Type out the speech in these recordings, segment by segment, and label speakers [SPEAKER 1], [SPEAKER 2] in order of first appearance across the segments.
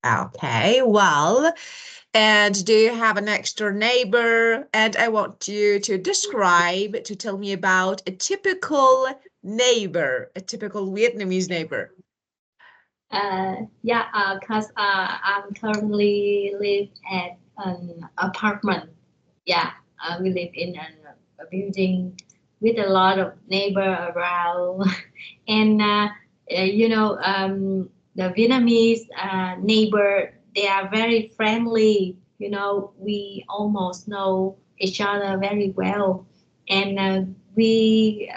[SPEAKER 1] Okay, well, and do you have a next door neighbor? And I want you to describe, to tell me about a typical neighbor, a typical Vietnamese neighbor.
[SPEAKER 2] Yeah, cause I'm currently live at an apartment. Yeah, we live in a building with a lot of neighbor around, and the Vietnamese neighbor, they are very friendly. We almost know each other very well, and we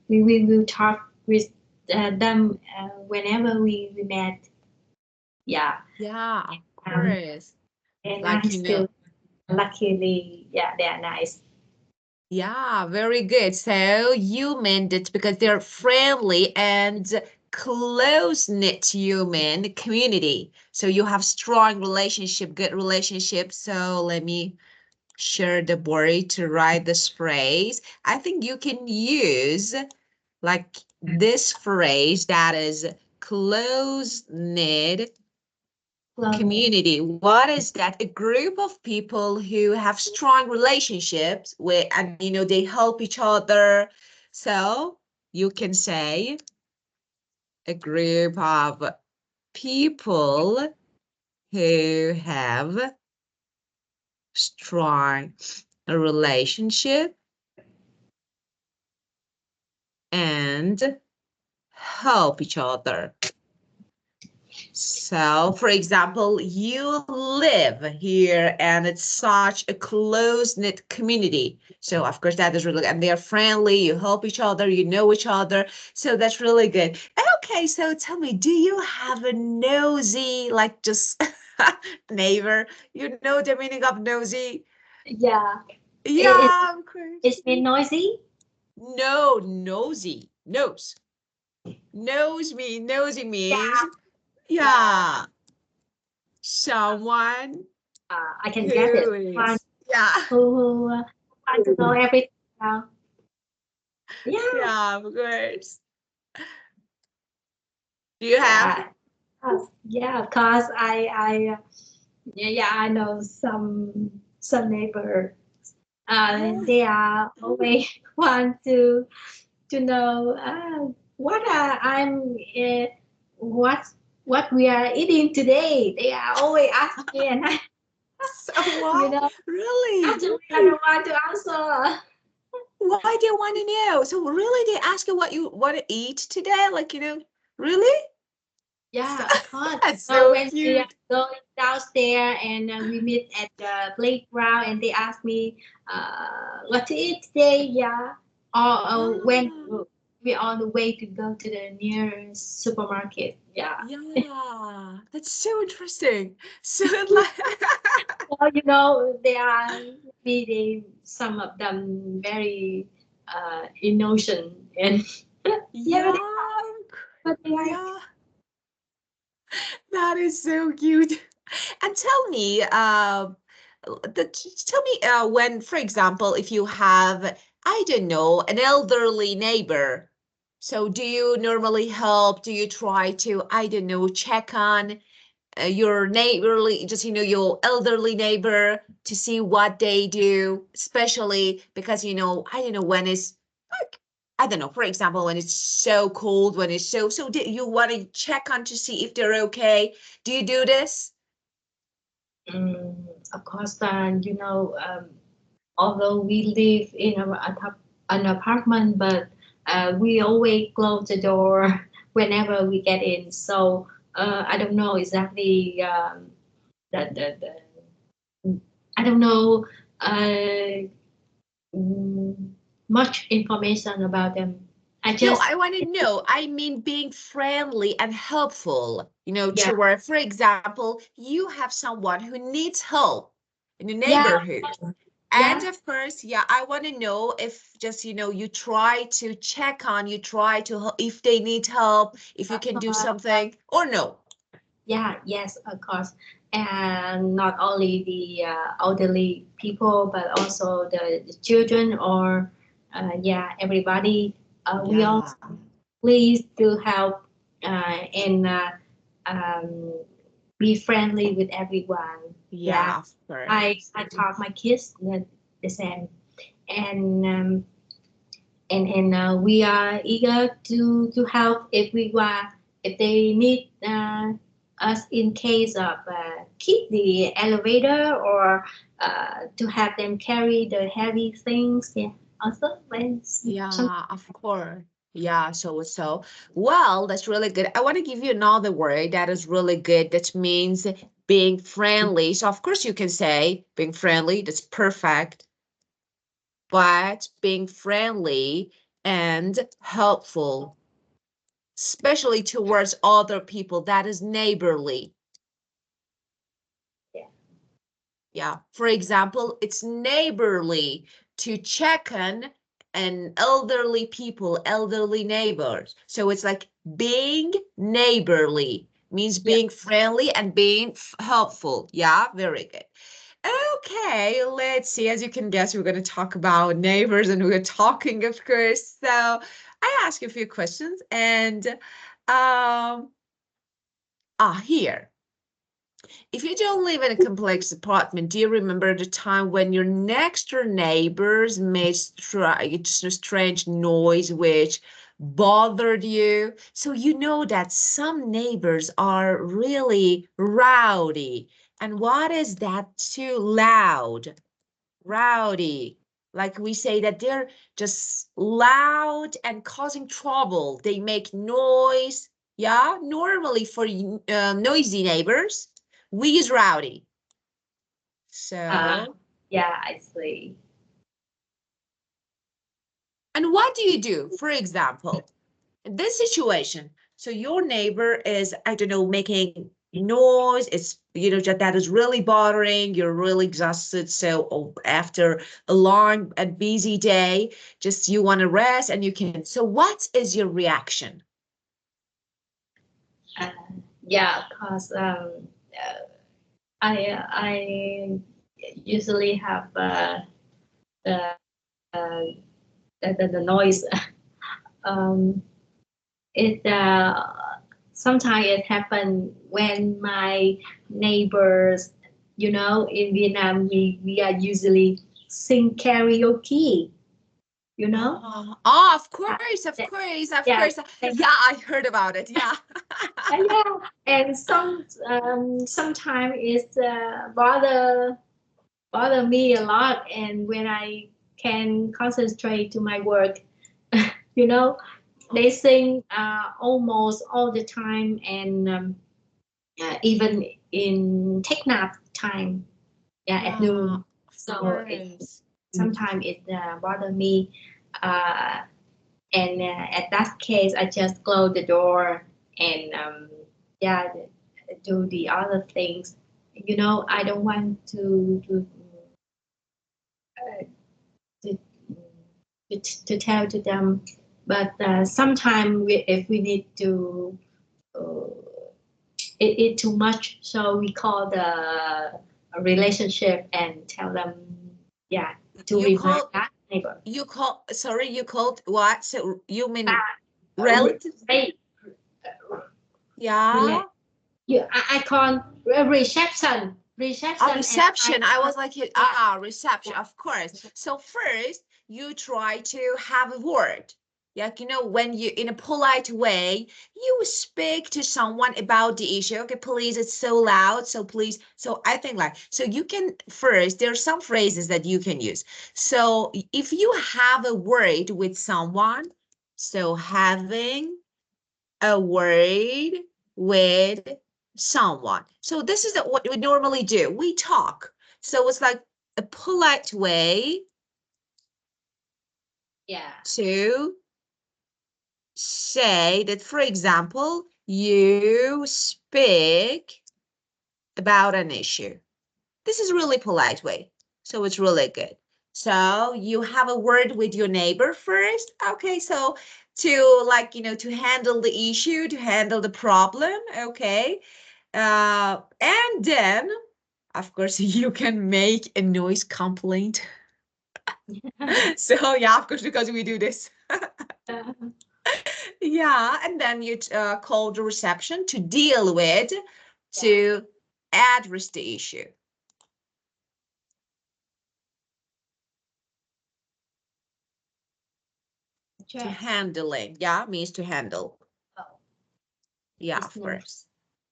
[SPEAKER 2] will talk with them whenever we met. Yeah,
[SPEAKER 1] Yeah, of
[SPEAKER 2] um,
[SPEAKER 1] course.
[SPEAKER 2] and I
[SPEAKER 1] Like,
[SPEAKER 2] still luckily, yeah, they are nice.
[SPEAKER 1] yeah, very good. So you meant it because they're friendly and close-knit human community. So you have strong relationship, good relationship. So let me share the board to write this phrase. I think you can use like this phrase that is close-knit
[SPEAKER 2] Well,
[SPEAKER 1] community. What is that? A group of people who have strong relationships with, and they help each other. So you can say a group of people who have strong relationship and help each other. So, for example, you live here and it's such a close-knit community. So, of course, that is really, and they're friendly, you help each other, you know each other. So that's really good. Okay, so tell me, do you have a nosy, like just neighbor? You know the meaning of nosy?
[SPEAKER 2] yeah, it,
[SPEAKER 1] Yeah, of course.
[SPEAKER 2] it's been noisy.
[SPEAKER 1] No, nosy, nose. Nosy means,
[SPEAKER 2] Yeah,
[SPEAKER 1] yeah, someone
[SPEAKER 2] I can get it.
[SPEAKER 1] who
[SPEAKER 2] One
[SPEAKER 1] is, yeah,
[SPEAKER 2] who want to know everything now. Yeah,
[SPEAKER 1] yeah, of course. Do you have?
[SPEAKER 2] yeah, yeah. Cause yeah, I know some neighbor. They are always want to know what I'm what what we are eating today. They are always asking, and I,
[SPEAKER 1] So, wow,
[SPEAKER 2] you know,
[SPEAKER 1] really?
[SPEAKER 2] actually I don't want to answer.
[SPEAKER 1] Why do you want to know? So really, they ask you what you want to eat today? Like, really? So,
[SPEAKER 2] Yeah, of course.
[SPEAKER 1] that's
[SPEAKER 2] So
[SPEAKER 1] so
[SPEAKER 2] when we are
[SPEAKER 1] cute.
[SPEAKER 2] going downstairs and we meet at the playground, and they ask me what to eat today, yeah, or when
[SPEAKER 1] Ah,
[SPEAKER 2] we're on the way to go to the nearest supermarket, yeah.
[SPEAKER 1] yeah, that's so interesting. So, like,
[SPEAKER 2] Well, they are maybe some of them very innocent and yeah,
[SPEAKER 1] yeah,
[SPEAKER 2] but they like
[SPEAKER 1] yeah, that is so cute. And tell me, tell me when, for example, if you have, I don't know, an elderly neighbor. So do you normally help? Do you try to, I don't know, check on your neighborly, just, your elderly neighbor to see what they do, especially because, I don't know when it's like, I don't know, for example, when it's so cold, when it's so do you want to check on to see if they're okay? Do you do this?
[SPEAKER 2] of course, although we live in an apartment, but we always close the door whenever we get in. So I don't know exactly the I don't know uh, mm, much information about them. I
[SPEAKER 1] No,
[SPEAKER 2] just
[SPEAKER 1] I want to know. I mean, being friendly and helpful,
[SPEAKER 2] yeah
[SPEAKER 1] to where, for example, you have someone who needs help in the
[SPEAKER 2] yeah
[SPEAKER 1] neighborhood. And
[SPEAKER 2] yeah
[SPEAKER 1] of course, yeah, I want to know if just, you try to check on, you try to, if they need help, if you can do
[SPEAKER 2] uh,
[SPEAKER 1] something or no.
[SPEAKER 2] yeah yes of course, and not only the elderly people but also the children or yeah everybody. We all
[SPEAKER 1] Yeah.
[SPEAKER 2] pleased to help and um, be friendly with everyone. Yeah,
[SPEAKER 1] Yeah, of
[SPEAKER 2] I
[SPEAKER 1] course.
[SPEAKER 2] taught my kids the same, and we are eager to help everyone if they need us in case of keep the elevator or to have them carry the heavy things. Yeah, also when some.
[SPEAKER 1] Yeah, of course. Yeah, so well, that's really good. I want to give you another word that is really good. That means being friendly. So of course you can say being friendly, that's perfect. But being friendly and helpful, especially towards other people, that is neighborly.
[SPEAKER 2] Yeah.
[SPEAKER 1] Yeah. For example, it's neighborly to check on an elderly people, elderly neighbors. So it's like being neighborly means
[SPEAKER 2] Yeah.
[SPEAKER 1] being friendly and being helpful. Yeah, very good. Okay, let's see. As you can guess, we're going to talk about neighbors and we're talking, of course. So I ask you a few questions and here. If you don't live in a complex apartment, do you remember the time when your next door neighbors made just a strange noise which bothered you? So you know that some neighbors are really rowdy. And what is that too loud? Rowdy. Like we say that they're just loud and causing trouble. They make noise. Yeah, normally for noisy neighbors, we use rowdy.
[SPEAKER 2] Uh,
[SPEAKER 1] So,
[SPEAKER 2] yeah, I see.
[SPEAKER 1] and what do you do? For example, in this situation, so your neighbor is, I don't know, making noise. It's, that is really bothering. You're really exhausted. So after a long and busy day, just you want to rest and you can. So what is your reaction?
[SPEAKER 2] Uh, yeah, because I usually have the, the noise. um, it sometimes it happen when my neighbors, in Vietnam we are usually sing karaoke. You know,
[SPEAKER 1] Of
[SPEAKER 2] uh,
[SPEAKER 1] course, of
[SPEAKER 2] that-
[SPEAKER 1] course, of
[SPEAKER 2] yeah,
[SPEAKER 1] course. Yeah, I heard about it. Yeah.
[SPEAKER 2] yeah, and sometimes it bother me a lot, and when I can concentrate to my work, you know, they sing almost all the time, and even in take nap time, yeah, at
[SPEAKER 1] Yeah,
[SPEAKER 2] noon.
[SPEAKER 1] of
[SPEAKER 2] So it
[SPEAKER 1] course.
[SPEAKER 2] sometimes it bother me, uh, and at that case, I just close the door and yeah, do the other things. I don't want uh, to, to tell to them, but sometimes if we need to uh, it too much, so we call the relationship and tell them, yeah, to
[SPEAKER 1] You
[SPEAKER 2] remind
[SPEAKER 1] call
[SPEAKER 2] that neighbor.
[SPEAKER 1] sorry, you called what? So you mean
[SPEAKER 2] Uh, re-
[SPEAKER 1] relative?
[SPEAKER 2] re-
[SPEAKER 1] Yeah.
[SPEAKER 2] I call
[SPEAKER 1] A
[SPEAKER 2] reception, and
[SPEAKER 1] reception. I was like,
[SPEAKER 2] yeah,
[SPEAKER 1] reception,
[SPEAKER 2] yeah,
[SPEAKER 1] of course. So first, you try to have a word. Like, when you, in a polite way, you speak to someone about the issue. Okay, please, it's so loud. So please. So I think like, so you can first, there are some phrases that you can use. So if you have a word with someone, so having a word with someone. So this is what we normally do. We talk. So it's like a polite way
[SPEAKER 2] yeah,
[SPEAKER 1] to say that, for example, you speak about an issue. This is really polite way. So it's really good. So you have a word with your neighbor first. Okay, so to like, to handle the issue, to handle the problem. Okay. And then, of course, you can make a noise complaint. So yeah, of course, because we do this. Yeah, and then you call the reception to deal with to address the issue. To handle it, yeah, means to handle.
[SPEAKER 2] Oh.
[SPEAKER 1] Yeah, of course.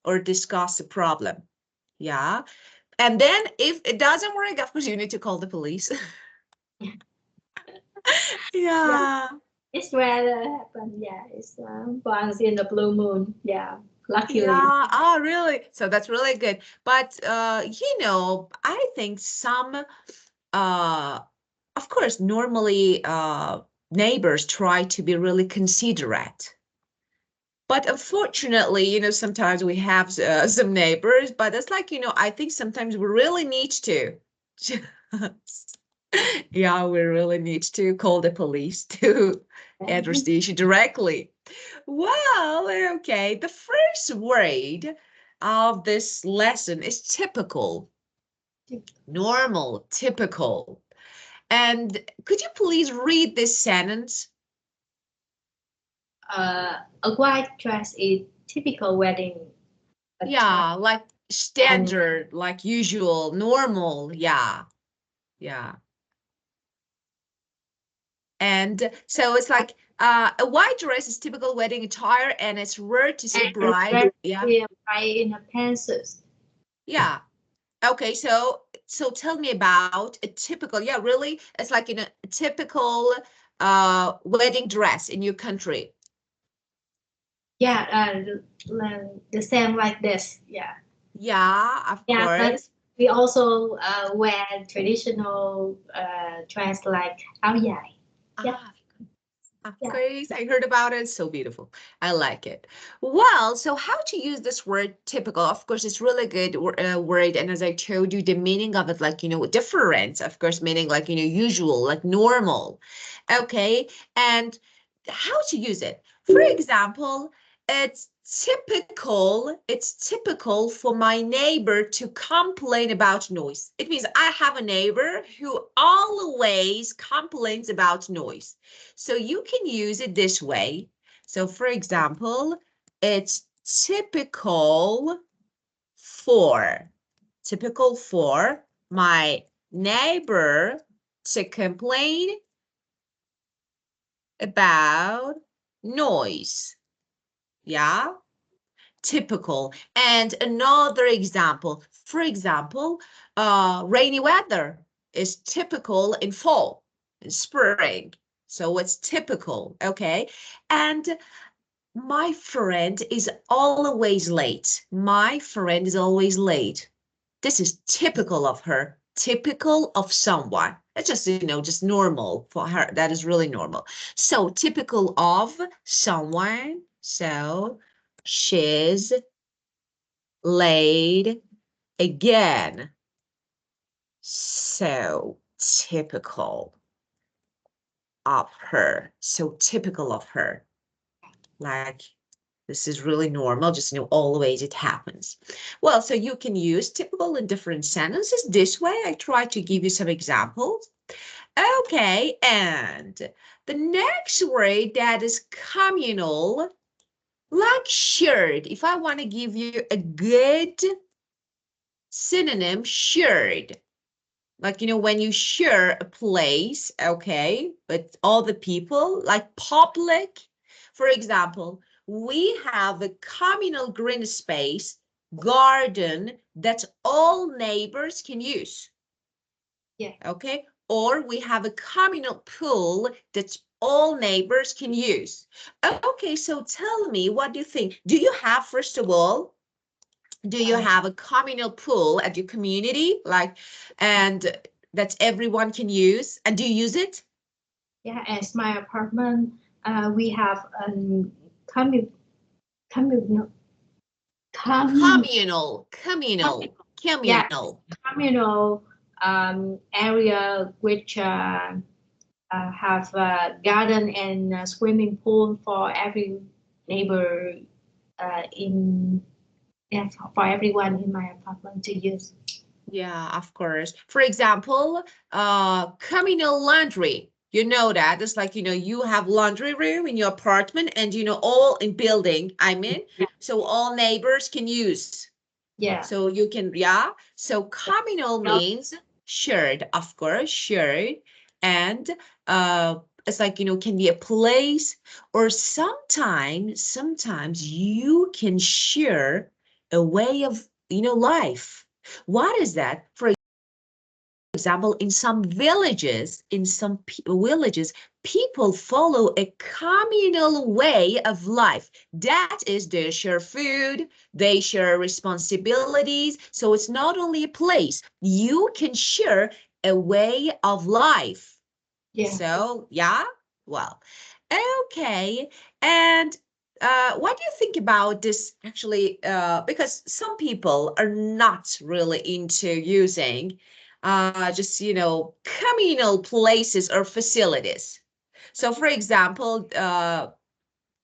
[SPEAKER 1] Or discuss the problem. Yeah. And then if it doesn't work, of course, you need to call the police. Yeah.
[SPEAKER 2] It's rare happen. Yeah, it's once in the blue moon. Yeah, luckily.
[SPEAKER 1] Yeah. Oh, really? So that's really good. But you know, I think some of course, normally neighbors try to be really considerate. But unfortunately, you know, sometimes we have some neighbors, but it's like, you know, I think sometimes we really need to. Yeah, we really need to call the police to address the issue directly. Well, okay. The first word of this lesson is typical, normal, typical. And could you please read this sentence?
[SPEAKER 2] A white dress is typical wedding attire.
[SPEAKER 1] Yeah, like standard, like usual, normal. Yeah, yeah. And so it's like a white dress is typical wedding attire, and it's rare to see bride. Yeah,
[SPEAKER 2] bride in a pantsuit.
[SPEAKER 1] yeah. Okay, so tell me about a typical. Yeah, really, it's like in a typical wedding dress in your country.
[SPEAKER 2] Yeah, the same like this. Yeah.
[SPEAKER 1] Yeah, of
[SPEAKER 2] Yeah, but
[SPEAKER 1] course.
[SPEAKER 2] we also wear traditional dress like áo dài. Yeah.
[SPEAKER 1] Ah, of
[SPEAKER 2] Yeah.
[SPEAKER 1] course, I heard about it. So beautiful. I like it. Well, so how to use this word typical? Of course, it's really good word. And as I told you, the meaning of it, like, you know, different, of course, meaning like, you know, usual, like normal. Okay. And how to use it? For example, it's typical for my neighbor to complain about noise. It means I have a neighbor who always complains about noise. So you can use it this way. So for example, it's typical for my neighbor to complain about noise. Yeah, typical. And another example, for example, rainy weather is typical in fall, in spring. So it's typical, okay? And my friend is always late. My friend is always late. This is typical of her, typical of someone. It's just, you know, just normal for her. That is really normal. So typical of someone. So she's late again. So typical of her. So typical of her. Like, this is really normal, just, you know, always it happens. Well, so you can use typical in different sentences this way. I try to give you some examples. Okay, and the next word that is communal, like shared. If I want to give you a good synonym, shared. Like, you know, when you share a place, okay, but all the people, like public. For example, we have a communal green space, garden, that all neighbors can use.
[SPEAKER 2] Yeah.
[SPEAKER 1] Okay, or we have a communal pool that all neighbors can use. Okay, so tell me, what do you think? Do you have, first of all, do you have a communal pool at your community, like, and that everyone can use? And do you use it?
[SPEAKER 2] Yeah, as my apartment, we have a communal communal
[SPEAKER 1] Communal.
[SPEAKER 2] yeah, communal area which have a garden and a swimming pool for every neighbor in yeah, for everyone in my apartment to use.
[SPEAKER 1] Yeah, of course. For example, communal laundry. You know that it's like, you know, you have laundry room in your apartment and, you know, all in building, I mean, so all neighbors can use.
[SPEAKER 2] Yeah.
[SPEAKER 1] So you can, yeah. So communal
[SPEAKER 2] No.
[SPEAKER 1] means shared, of course, shared. And it's like, can be a place, or sometimes you can share a way of, life. What is that? For example, in some villages, villages, people follow a communal way of life. That is, they share food, they share responsibilities. So it's not only a place, you can share a way of life.
[SPEAKER 2] Yeah.
[SPEAKER 1] So, yeah, well, okay. And what do you think about this actually? Because some people are not really into using just, communal places or facilities. So, for example,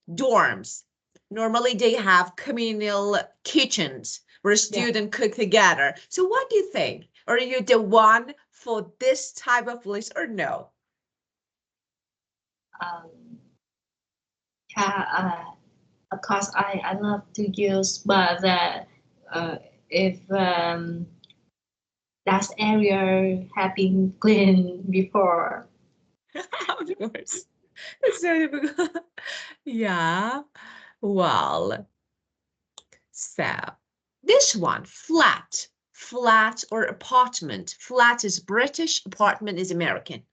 [SPEAKER 1] dorms, normally they have communal kitchens where
[SPEAKER 2] Yeah.
[SPEAKER 1] students cook together. So, what do you think? Are you the one for this type of place or no?
[SPEAKER 2] Um, yeah. Of course, I love to use, but if that area have been cleaned before.
[SPEAKER 1] Of course. It's so difficult. Yeah. Well, so this one, flat. Flat or apartment. Flat is British, apartment is American.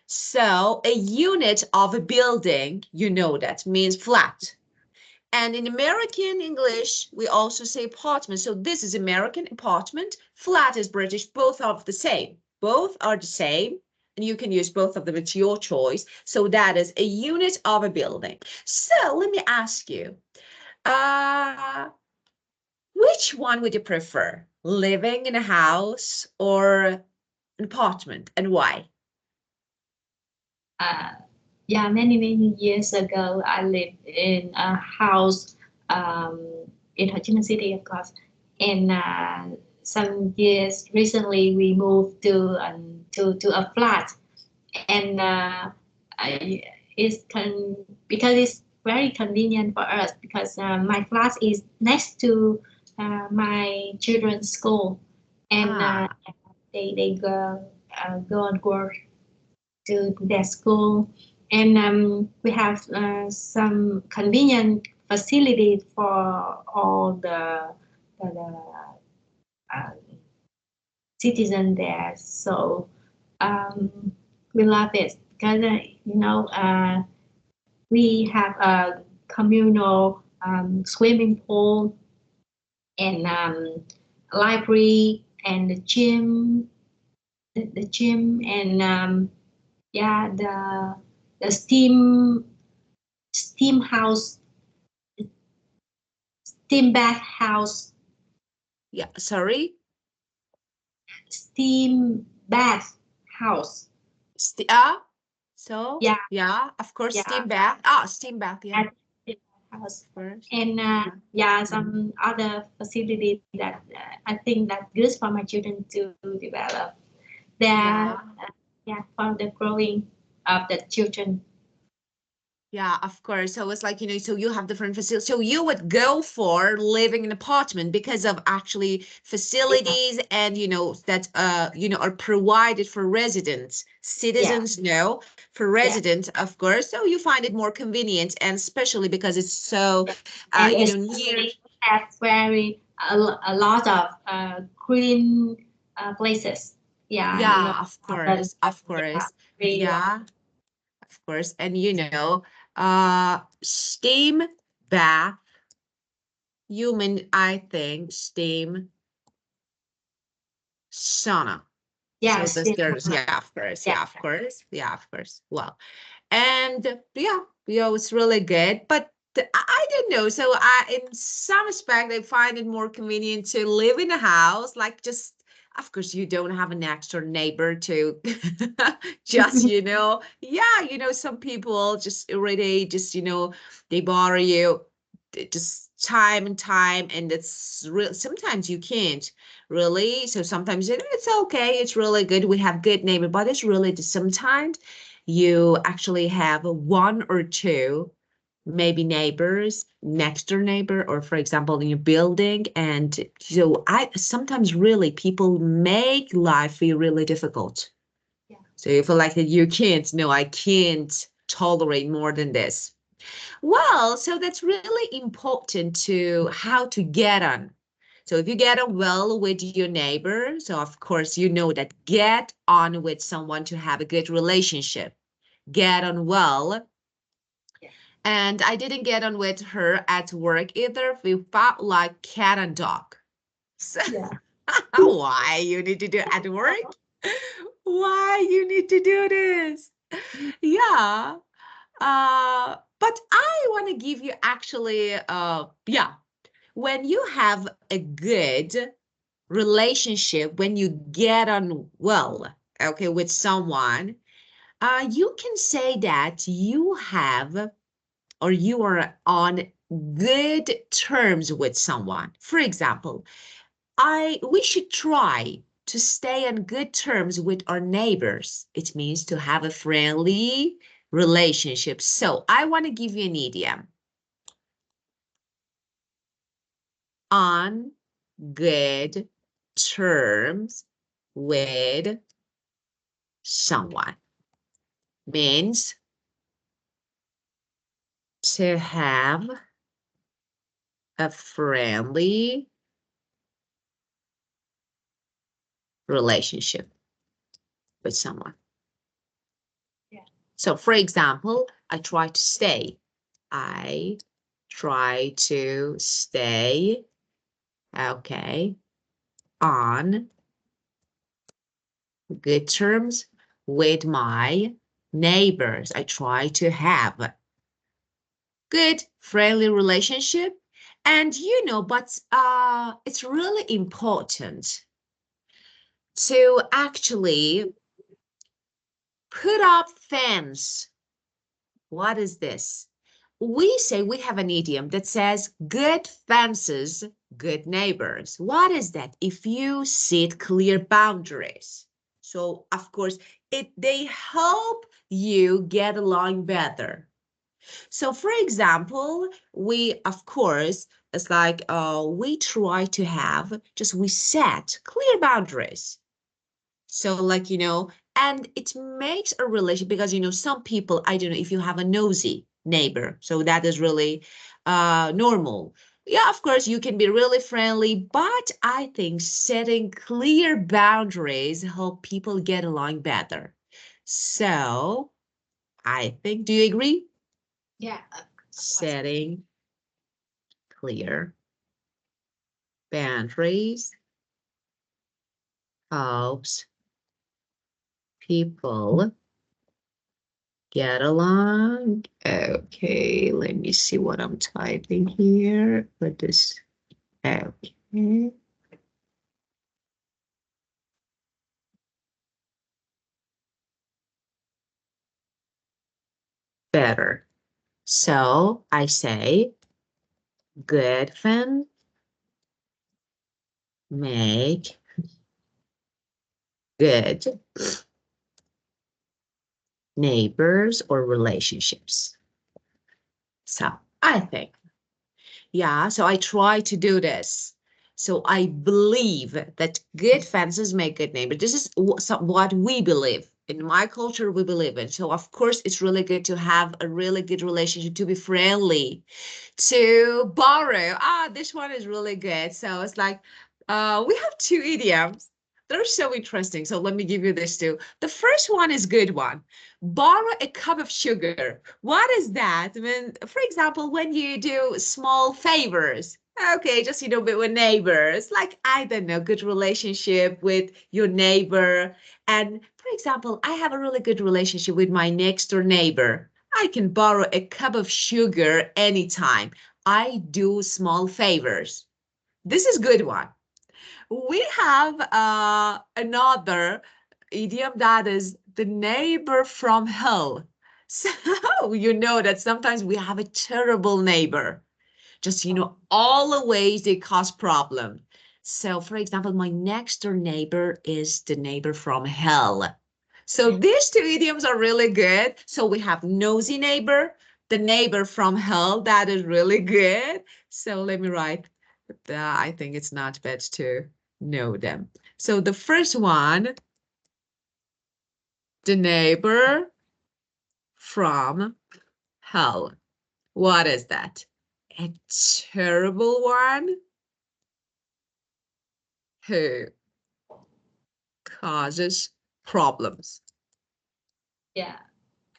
[SPEAKER 1] So a unit of a building, that means flat. And in American English, we also say apartment. So this is American apartment. Flat is British. Both are the same. Both are the same. And you can use both of them. It's your choice. So that is a unit of a building. So let me ask you, uh, which one would you prefer? Living in a house or an apartment, and why?
[SPEAKER 2] Uh, yeah, many years ago, I lived in a house um, in Ho Chi Minh City, of course. And some years recently, we moved to a flat, and because it's very convenient for us because my flat is next to my children's school, and
[SPEAKER 1] Ah,
[SPEAKER 2] they go and work to their school, and we have some convenient facilities for all the uh, citizens there. So um, we love it because we have a communal swimming pool and library and the gym and yeah, the steam house, steam bath house,
[SPEAKER 1] yeah, sorry.
[SPEAKER 2] steam bath house.
[SPEAKER 1] Ah, so,
[SPEAKER 2] Yeah,
[SPEAKER 1] yeah, of course,
[SPEAKER 2] yeah,
[SPEAKER 1] steam bath. Ah, steam bath, yeah,
[SPEAKER 2] at steam bath house.
[SPEAKER 1] of course.
[SPEAKER 2] And yeah, some other facility that I think that's good for my children to develop. There,
[SPEAKER 1] Yeah.
[SPEAKER 2] yeah, for the growing of the children.
[SPEAKER 1] Yeah, of course. So it's like, so you have different facilities. So you would go for living in an apartment because of actually
[SPEAKER 2] Yeah,
[SPEAKER 1] facilities and, that, are provided for residents.
[SPEAKER 2] yeah,
[SPEAKER 1] Citizens, no, for
[SPEAKER 2] yeah.
[SPEAKER 1] residents, of course. So you find it more convenient, and especially because it's so,
[SPEAKER 2] Yeah. And
[SPEAKER 1] near.
[SPEAKER 2] especially have very a lot of green places. Yeah,
[SPEAKER 1] Yeah, of
[SPEAKER 2] the
[SPEAKER 1] course, of
[SPEAKER 2] yeah,
[SPEAKER 1] course.
[SPEAKER 2] we
[SPEAKER 1] Yeah, of course. And, steam bath, human, I think, steam sauna. So
[SPEAKER 2] yes,
[SPEAKER 1] this there's, yeah, of course,
[SPEAKER 2] yeah,
[SPEAKER 1] yeah, of course, yeah, of course. Well, and yeah, it's really good. But I don't know. So in some respect, I find it more convenient to live in a house, like just. Of course, you don't have an extra neighbor to just, yeah, some people just already just, they bother you just time and time, and it's real. Sometimes you can't really. So sometimes it's okay. It's really good. We have good neighbor, but it's really just sometimes you actually have one or two maybe neighbors, next door neighbor, or for example, in your building. And so I sometimes really people make life feel really difficult.
[SPEAKER 2] Yeah.
[SPEAKER 1] So you feel like that you can't, no, I can't tolerate more than this. Well, so that's really important to how to get on. So if you get on well with your neighbor, so of course you know that get on with someone to have a good relationship. Get on well.
[SPEAKER 2] Yeah.
[SPEAKER 1] And I didn't get on with her at work either. We fought like cat and dog. So
[SPEAKER 2] Yeah.
[SPEAKER 1] why you need to do it at work? Why you need to do this? Yeah. But I want to give you actually, yeah, when you have a good relationship, when you get on well, okay, with someone, you can say that you have or you are on good terms with someone. For example, we should try to stay on good terms with our neighbors. It means to have a friendly relationship. So I want to give you an idiom. On good terms with someone means to have a friendly relationship with someone.
[SPEAKER 2] Yeah.
[SPEAKER 1] So for example, I try to stay. I try to stay, okay, on good terms with my neighbors. I try to have good, friendly relationship. And you know, but it's really important to actually put up fence. What is this? We say we have an idiom that says good fences, good neighbors. What is that? If you set clear boundaries. So of course, they help you get along better. So for example, we, of course, it's like we try to have, just we set clear boundaries. So like, you know, and it makes a relation because, you know, some people, I don't know if you have a nosy neighbor, so that is really normal. Yeah, of course, you can be really friendly, but I think setting clear boundaries help people get along better. So I think, do you agree?
[SPEAKER 2] Yeah.
[SPEAKER 1] Setting clear boundaries helps people get along. Okay, let me see what I'm typing here. Put this, okay. Better. So I say, good friends make good neighbors or relationships. So I think, yeah, so I try to do this. So I believe that good fences make good neighbors. This is what we believe. In my culture, we believe in. So of course, it's really good to have a really good relationship, to be friendly, to borrow. This one is really good. So it's like, we have two idioms. They're so interesting. So let me give you this too. The first one is good one. Borrow a cup of sugar. What is that? I mean, for example, when you do small favors, okay, just, you know, with neighbors, like, I don't know, good relationship with your neighbor. And for example, I have a really good relationship with my next door neighbor. I can borrow a cup of sugar anytime. I do small favors. This is good one. We have another idiom that is the neighbor from hell. So you know that sometimes we have a terrible neighbor. Just, you know, all the ways they cause problem. So for example, my next door neighbor is the neighbor from hell. So these two idioms are really good. So we have nosy neighbor, The neighbor from hell, that is really good. So let me write. I think it's not bad to know them. So the first one, the neighbor from hell. What is that? A terrible one who causes problems.
[SPEAKER 2] Yeah.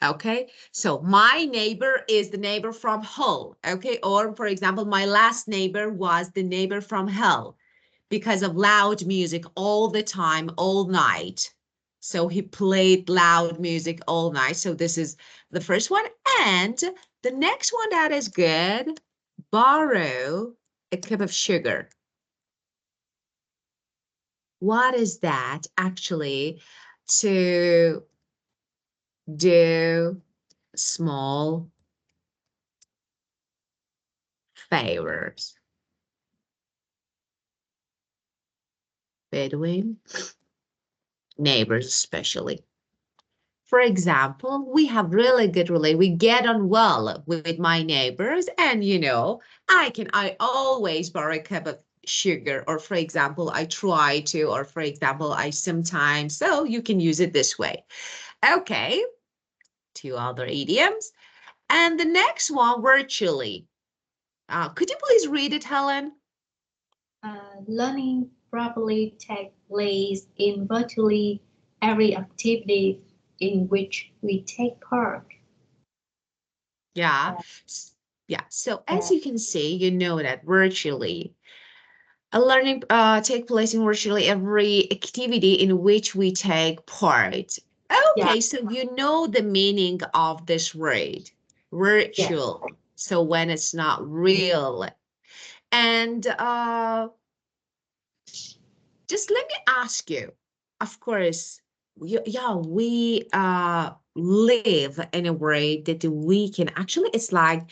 [SPEAKER 1] Okay, so my neighbor is the neighbor from hell. Okay, or for example, my last neighbor was the neighbor from hell because of loud music all the time, all night. So he played loud music all night. So this is the first one. And the next one that is good, borrow a cup of sugar. What is that actually? To do small favors between neighbors, especially. For example, we have really good relation. We get on well with my neighbors, and I always borrow a cup of sugar, or for example, I try to, or for example, I sometimes. So you can use it this way. Okay, two other idioms, and the next one virtually. Could you please read it, Helen?
[SPEAKER 2] Learning properly takes place in virtually every activity in which we take part.
[SPEAKER 1] Yeah.
[SPEAKER 2] Uh,
[SPEAKER 1] Yeah. So as
[SPEAKER 2] yeah,
[SPEAKER 1] you can see, you know that virtually a learning take place in virtually every activity in which we take part.
[SPEAKER 2] yeah,
[SPEAKER 1] Okay, so you know the meaning of this word,
[SPEAKER 2] yeah.
[SPEAKER 1] virtual. So when it's not real. And just let me ask you, of course, yeah, we live in a way that we can actually, it's like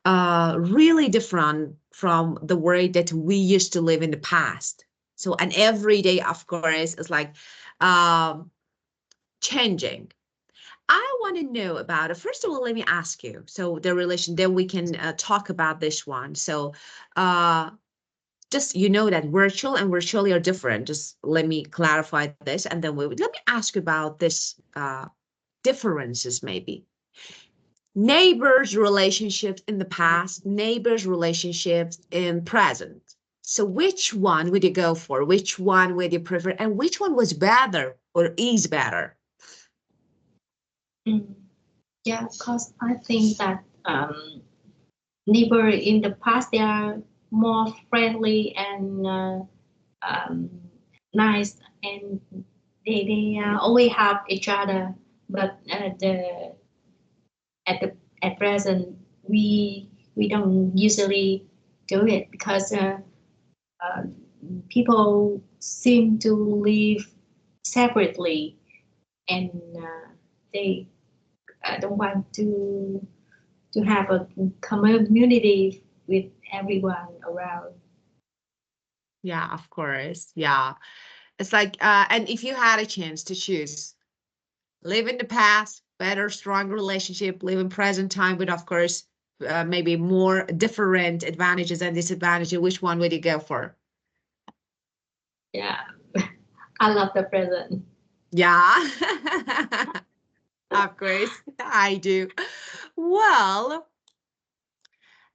[SPEAKER 1] really different from the way that we used to live in the past. So, and every day, of course, is like um, changing. I want to know about it. First of all, let me ask you. So the relation, then we can talk about this one. So uh, just that virtual and virtually are different. Just let me clarify this, and then let me ask you about this differences maybe. Neighbors relationships in the past, neighbors relationships in present. So which one would you go for? Which one would you prefer? And which one was better or is better?
[SPEAKER 2] Mm. Yeah, because I think that neighbor in the past they are more friendly and um, nice, and they always help each other. But at present we don't usually do it because uh, people seem to live separately, and they don't want to have a community with everyone around.
[SPEAKER 1] Yeah, of course. Yeah. It's like, and if you had a chance to choose, live in the past, better, stronger relationship, live in present time, but of course, maybe more different advantages and disadvantages, which one would you go for?
[SPEAKER 2] Yeah, I love the present.
[SPEAKER 1] Yeah, of course, I do. Well,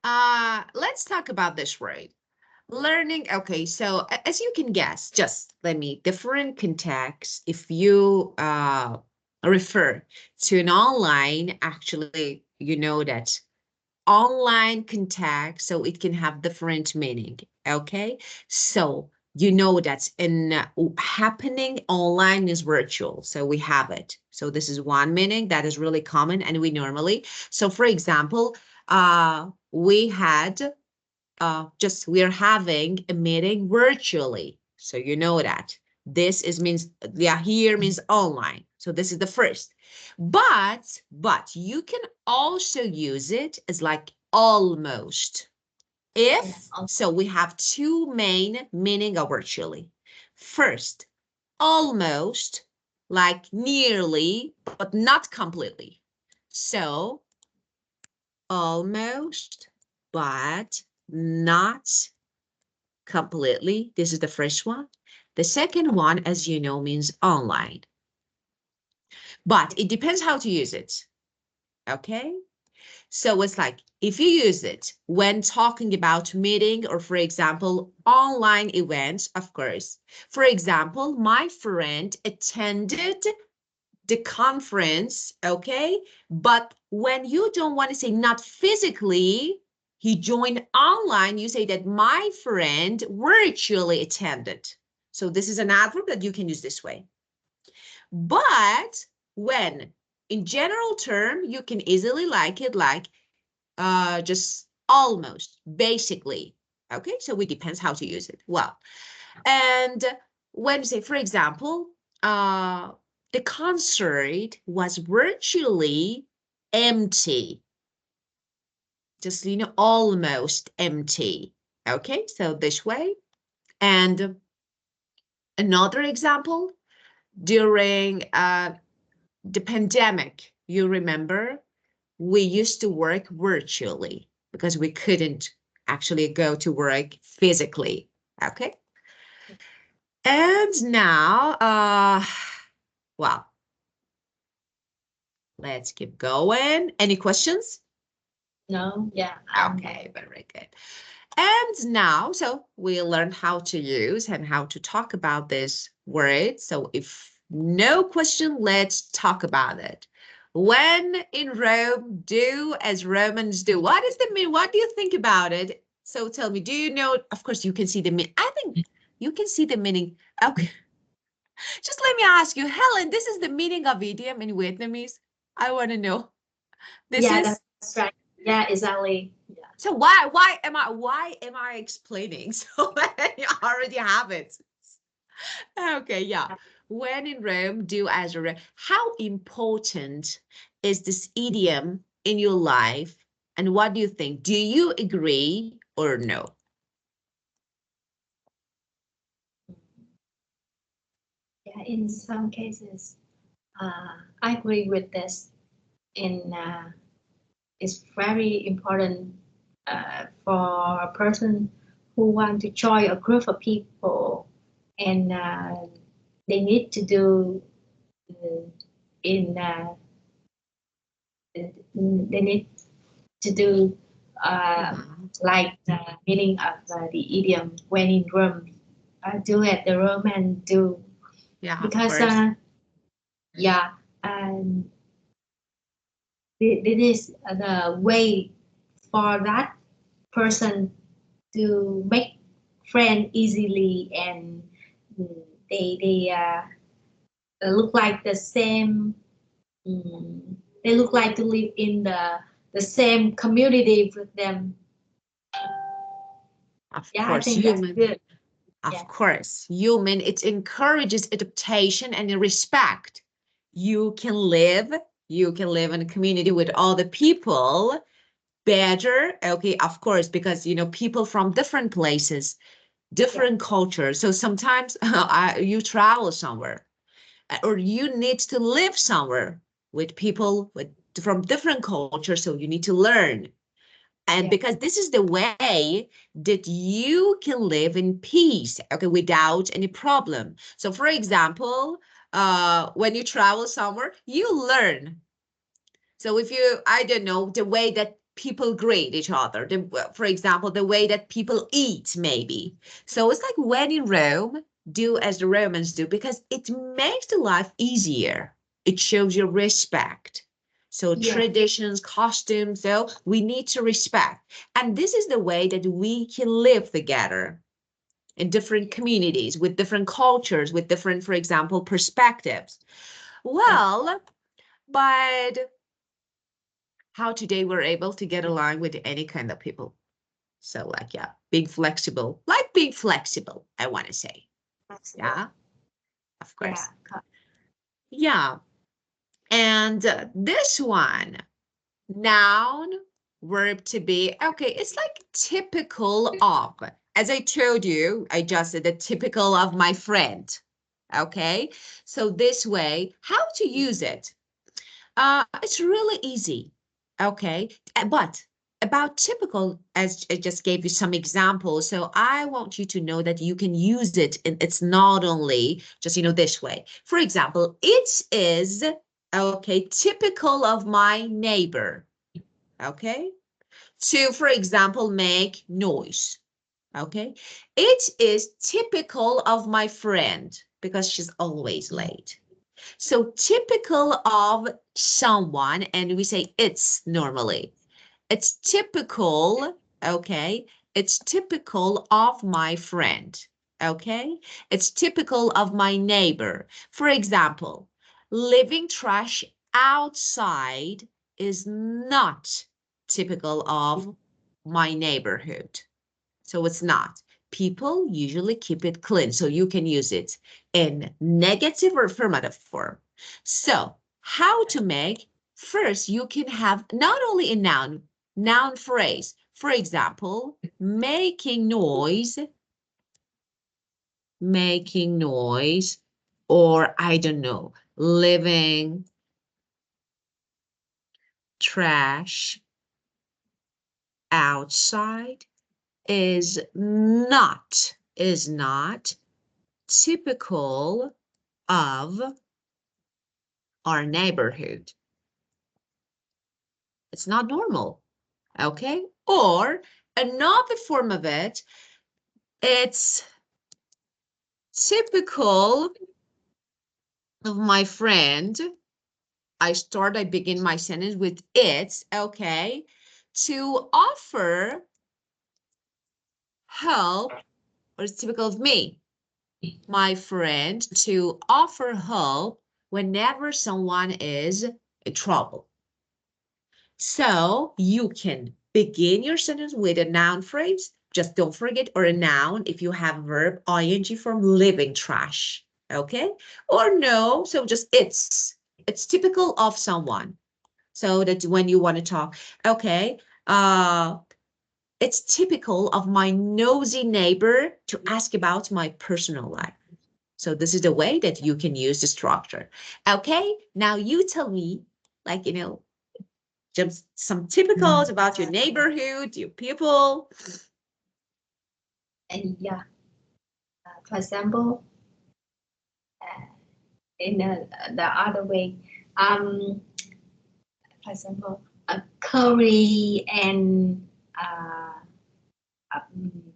[SPEAKER 1] let's talk about this word. Learning. Okay, so as you can guess, just let me different context. If you refer to an online, actually, you know that online context, so it can have different meaning. Okay, so you know that in happening online is virtual, so we have it. So this is one meaning that is really common, and we normally. So for example, we had just we're having a meeting virtually. So you know that. This is means, yeah, here means online. So this is the first. But you can also use it as like almost.
[SPEAKER 2] Yeah,
[SPEAKER 1] If, so we have two main meaning of virtually. First, almost, like nearly, but not completely. So almost, but not completely. This is the first one. The second one, as you know, means online. But it depends how to use it. Okay? So it's like if you use it when talking about meeting or, for example, online events, of course. For example, my friend attended the conference, okay? But when you don't want to say not physically, he joined online, you say that my friend virtually attended. So this is an adverb that you can use this way. But when in general term, you can easily like it like just almost, basically. Okay, so it depends how to use it. Well, and when say, for example, the concert was virtually empty, just, almost empty. Okay, so this way. And another example, during the pandemic, you remember, we used to work virtually because we couldn't actually go to work physically. Okay. And now, well, let's keep going. Any questions?
[SPEAKER 2] No, yeah.
[SPEAKER 1] Okay, very good. And now, so we learned how to use and how to talk about this word. So if no question, let's talk about it. When in Rome, do as Romans do. What is the meaning? What do you think about it? So tell me, do you know? Of course, you can see the meaning. I think you can see the meaning. Okay. Just let me ask you, Helen, this is the meaning of idiom in Vietnamese. I want to know. This
[SPEAKER 2] Yeah,
[SPEAKER 1] is.
[SPEAKER 2] that's right. Yeah, exactly. Yeah.
[SPEAKER 1] So why am I explaining? So you already have it. Okay, yeah. When in Rome, do as Rome. How important is this idiom in your life? And what do you think? Do you agree or no?
[SPEAKER 2] Yeah, in some cases, I agree with this. And it's very important for a person who want to join a group of people, and they need to do uh, in they need to do
[SPEAKER 1] Mhm.
[SPEAKER 2] like the meaning of the idiom when in Rome, do at the Rome and do,
[SPEAKER 1] Yeah, of
[SPEAKER 2] because
[SPEAKER 1] course.
[SPEAKER 2] yeah, and this is the way for that person to make friend easily, and they look like the same. mm, they look like to live in the same community with them.
[SPEAKER 1] Of
[SPEAKER 2] Yeah, I
[SPEAKER 1] course,
[SPEAKER 2] think that's
[SPEAKER 1] human.
[SPEAKER 2] good.
[SPEAKER 1] Of
[SPEAKER 2] Yeah,
[SPEAKER 1] course, human, it encourages adaptation and respect. You can live in a community with other people better. Okay, of course, because people from different places,
[SPEAKER 2] yeah,
[SPEAKER 1] different cultures. So sometimes you travel somewhere or you need to live somewhere with people from different cultures. So you need to learn. And
[SPEAKER 2] yeah,
[SPEAKER 1] because this is the way that you can live in peace, okay, without any problem. So for example, when you travel somewhere, you learn. So if you, I don't know, the way that people greet each other, for example, the way that people eat, maybe. So it's like when in Rome, do as the Romans do, because it makes the life easier. It shows your respect. So
[SPEAKER 2] yeah,
[SPEAKER 1] traditions, costumes, so we need to respect. And this is the way that we can live together in different communities, with different cultures, with different, for example, perspectives.
[SPEAKER 2] yeah,
[SPEAKER 1] Well, but how today we're able to get along with any kind of people. So like, yeah, being flexible, I want to say.
[SPEAKER 2] flexible.
[SPEAKER 1] Yeah, of
[SPEAKER 2] Yeah,
[SPEAKER 1] course. Yeah. And this one, noun, verb to be. Okay, it's like typical of. As I told you, I just said the typical of my friend. Okay, so this way, how to use it? It's really easy. Okay, but about typical, as I just gave you some examples, so I want you to know that you can use it, and it's not only just, this way. For example, it is, okay, typical of my neighbor, okay? To, for example, make noise, okay? It is typical of my friend because she's always late. So typical of someone, and we say it's normally. It's typical, okay? It's typical of my friend, okay? It's typical of my neighbor. For example, leaving trash outside is not typical of my neighborhood. So it's not. People usually keep it clean, so you can use it in negative or affirmative form. So how to make, first you can have not only a noun phrase. For example, making noise, or I don't know, leaving trash outside is not typical of our neighborhood. It's not normal, okay? Or another form of it, it's typical of my friend. I begin my sentence with it's, okay? To offer help, or it's typical of me, my friend, to offer help whenever someone is in trouble. So you can begin your sentence with a noun phrase. Just don't forget, or a noun if you have verb ing form, leaving trash. Okay? Or no, so just it's typical of someone. So that when you want to talk, okay, it's typical of my nosy neighbor to ask about my personal life. So this is the way that you can use the structure. Okay, now you tell me, like, just some typicals about your neighborhood, your people.
[SPEAKER 2] And yeah, for example, in the other way, for example, curry and um,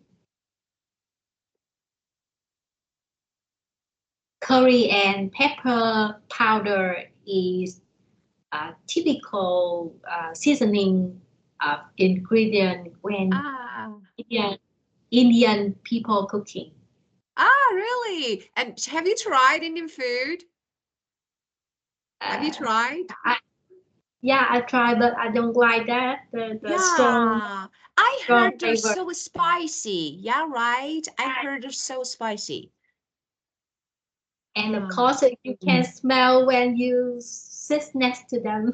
[SPEAKER 2] curry and pepper powder is a typical seasoning ingredient when
[SPEAKER 1] Ah,
[SPEAKER 2] Indian, Indian people cooking.
[SPEAKER 1] really? And have you tried Indian food? Have you
[SPEAKER 2] Uh,
[SPEAKER 1] tried?
[SPEAKER 2] I, yeah, I tried, but I don't like that the
[SPEAKER 1] Yeah, I
[SPEAKER 2] strong
[SPEAKER 1] heard they're
[SPEAKER 2] flavor.
[SPEAKER 1] so spicy. Yeah, right? I heard they're so spicy.
[SPEAKER 2] And of
[SPEAKER 1] Ah,
[SPEAKER 2] course, you can smell when you sit next to them.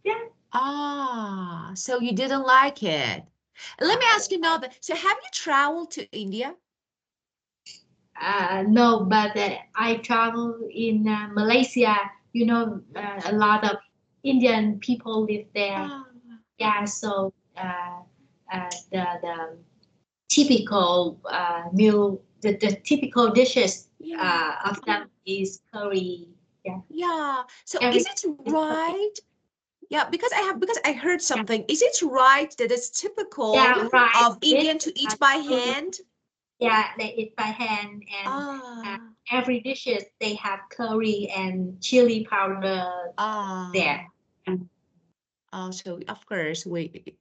[SPEAKER 2] Yeah.
[SPEAKER 1] so you didn't like it. Let me
[SPEAKER 2] I
[SPEAKER 1] ask you
[SPEAKER 2] don't like.
[SPEAKER 1] another. So have you traveled to India?
[SPEAKER 2] No, but I travel in Malaysia. You know, a lot of Indian people live there.
[SPEAKER 1] Ah,
[SPEAKER 2] Yeah, so the typical meal, the typical dishes
[SPEAKER 1] yeah,
[SPEAKER 2] of them is curry. Yeah,
[SPEAKER 1] yeah. So is
[SPEAKER 2] every
[SPEAKER 1] it
[SPEAKER 2] is curry.
[SPEAKER 1] right? Yeah, because I heard
[SPEAKER 2] Yeah,
[SPEAKER 1] something. Is it right that it's typical
[SPEAKER 2] yeah, right.
[SPEAKER 1] of Indian to eat by
[SPEAKER 2] Curry.
[SPEAKER 1] hand?
[SPEAKER 2] Yeah, they eat by hand, and
[SPEAKER 1] Ah,
[SPEAKER 2] every dishes they have curry and chili powder there.
[SPEAKER 1] ah. So of course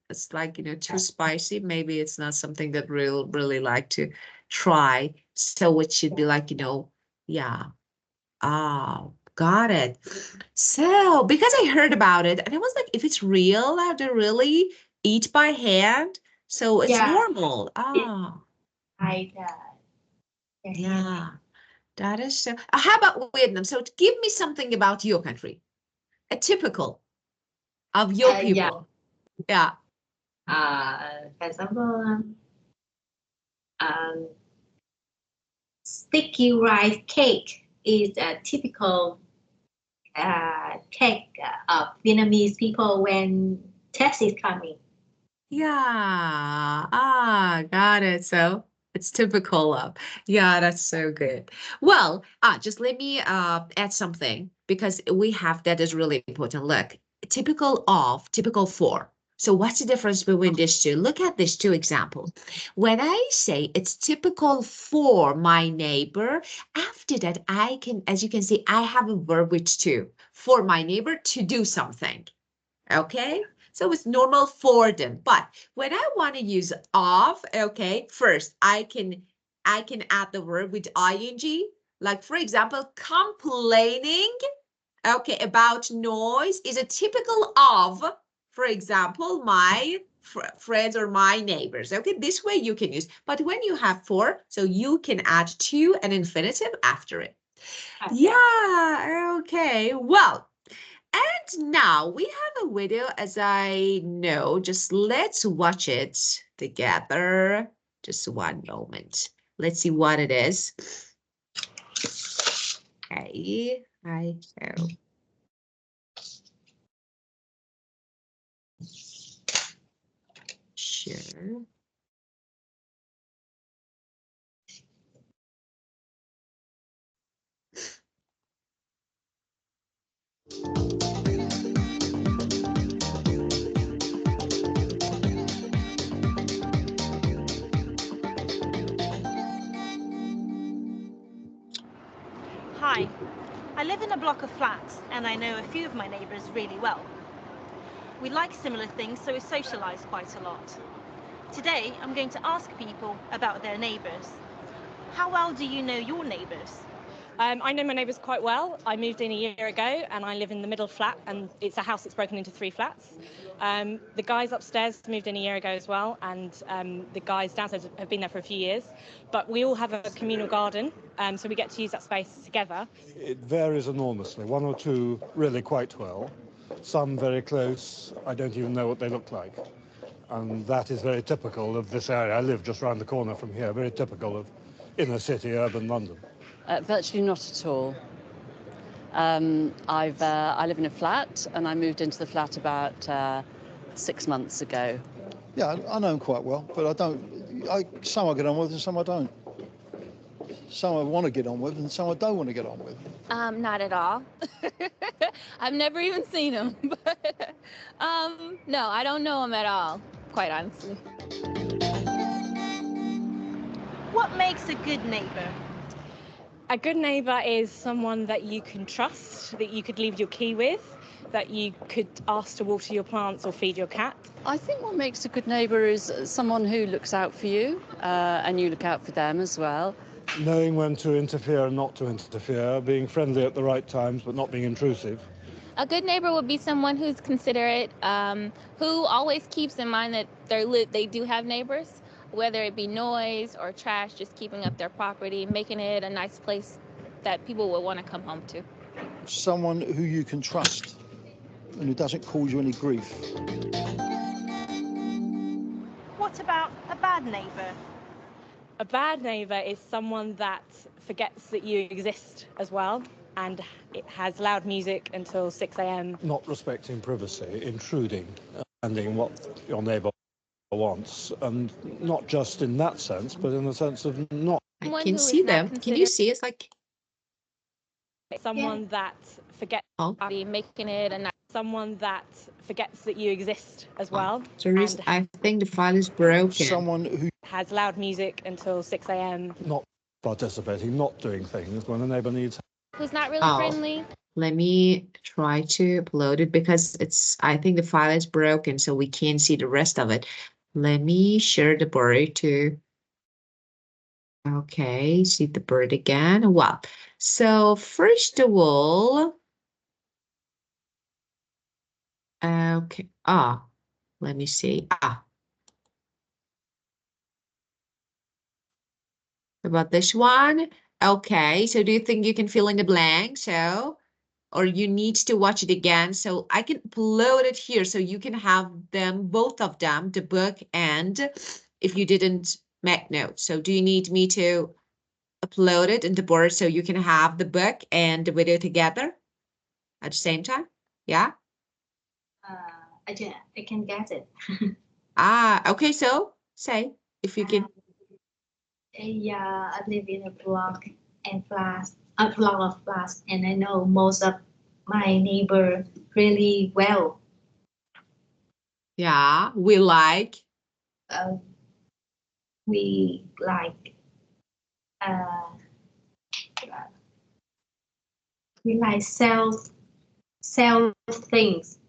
[SPEAKER 1] it's like, too spicy. Maybe it's not something that really like to try. So it should be like, yeah. Oh, got it. So because I heard about it and I was like, if it's real, how to really eat by hand. So it's
[SPEAKER 2] Yeah,
[SPEAKER 1] normal.
[SPEAKER 2] it's
[SPEAKER 1] Ah,
[SPEAKER 2] like the hand.
[SPEAKER 1] yeah. That is so. How about Vietnam? So give me something about your country, a typical of your
[SPEAKER 2] Yeah.
[SPEAKER 1] people. Yeah.
[SPEAKER 2] For example, um, sticky rice cake is a typical cake of Vietnamese people when taxi is coming.
[SPEAKER 1] Yeah, got it. So it's typical of, yeah, that's so good. Well, just let me add something because we have that is really important. Look, typical for. So what's the difference between these two? Look at these two examples. When I say it's typical for my neighbor, after that, I can, as you can see, I have a verb with to, for my neighbor to do something. Okay, so it's normal for them. But when I want to use of, okay, first I can add the verb with ing. Like for example, complaining, okay, about noise is a typical of, for example, my friends or my neighbors. Okay, this way you can use. But when you have for, so you can add to an infinitive after it.
[SPEAKER 2] Okay.
[SPEAKER 1] Yeah, okay. Well, and now we have a video, as I know, just let's watch it together. Just one moment. Let's see what it is. Okay, I go. Sure.
[SPEAKER 3] Hi, I live in a block of flats and I know a few of my neighbours really well. We like similar things, so we socialise quite a lot. Today, I'm going to ask people about their neighbours. How well do you know your neighbours?
[SPEAKER 4] I know my neighbours quite well. I moved in a year ago and I live in the middle flat, and it's a house that's broken into 3 flats. The guys upstairs moved in a year ago as well, and the guys downstairs have been there for a few years. But we all have a communal garden, so we get to use that space together.
[SPEAKER 5] It varies enormously. One or two really quite well. Some very close. I don't even know what they look like. And that is very typical of this area. I live just round the corner from here, very typical of inner city, urban London.
[SPEAKER 6] Virtually not at all. I live in a flat, and I moved into the flat about 6 months ago.
[SPEAKER 7] Yeah, I know them quite well, but I don't. Some I get on with and some I don't. Some I want to get on with and some I don't want to get on with.
[SPEAKER 8] Not at all. I've never even seen him. But, no, I don't know him at all, quite honestly.
[SPEAKER 3] What makes a good neighbour?
[SPEAKER 4] A good neighbour is someone that you can trust, that you could leave your key with, that you could ask to water your plants or feed your cat.
[SPEAKER 6] I think what makes a good neighbour is someone who looks out for you, and you look out for them as well.
[SPEAKER 5] Knowing when to interfere and not to interfere, being friendly at the right times but not being intrusive.
[SPEAKER 8] A good neighbor would be someone who's considerate, who always keeps in mind that they do have neighbors, whether it be noise or trash, just keeping up their property, making it a nice place that people will want to come home to.
[SPEAKER 7] Someone who you can trust and who doesn't cause you any grief.
[SPEAKER 3] What about a bad neighbour?
[SPEAKER 4] A bad neighbour is someone that forgets that you exist as well, and it has loud music until 6 a.m.
[SPEAKER 5] Not respecting privacy, intruding, understanding what your neighbour wants, and not just in that sense, but in the sense of not.
[SPEAKER 1] I
[SPEAKER 8] Someone
[SPEAKER 1] can
[SPEAKER 8] who is
[SPEAKER 1] see
[SPEAKER 8] not
[SPEAKER 1] them. Can you see? It's like,
[SPEAKER 4] Someone that forgets
[SPEAKER 8] making it a nice.
[SPEAKER 4] someone that forgets that you exist as well,
[SPEAKER 1] so
[SPEAKER 4] and
[SPEAKER 1] I think the file is broken.
[SPEAKER 7] Someone who
[SPEAKER 4] has loud music until 6 a.m.
[SPEAKER 5] Not participating, not doing things when a neighbour needs.
[SPEAKER 8] Who's not really
[SPEAKER 1] Oh.
[SPEAKER 8] friendly.
[SPEAKER 1] Let me try to upload it because I think the file is broken, so we can't see the rest of it. Let me share the bird too. Okay, see the bird again. Well, so first of all, okay, let me see. About this one. Okay, so do you think you can fill in the blank? So, or you need to watch it again. So I can upload it here so you can have them, both of them, the book and if you didn't make notes. So do you need me to upload it in the board so you can have the book and the video together at the same time? Yeah?
[SPEAKER 2] I can get it.
[SPEAKER 1] Okay, so say if you can.
[SPEAKER 2] Yeah, I live in a block and flats, a block of flats, and I know most of my neighbor really well.
[SPEAKER 1] Yeah, we like.
[SPEAKER 2] Uh, we uh, sell things.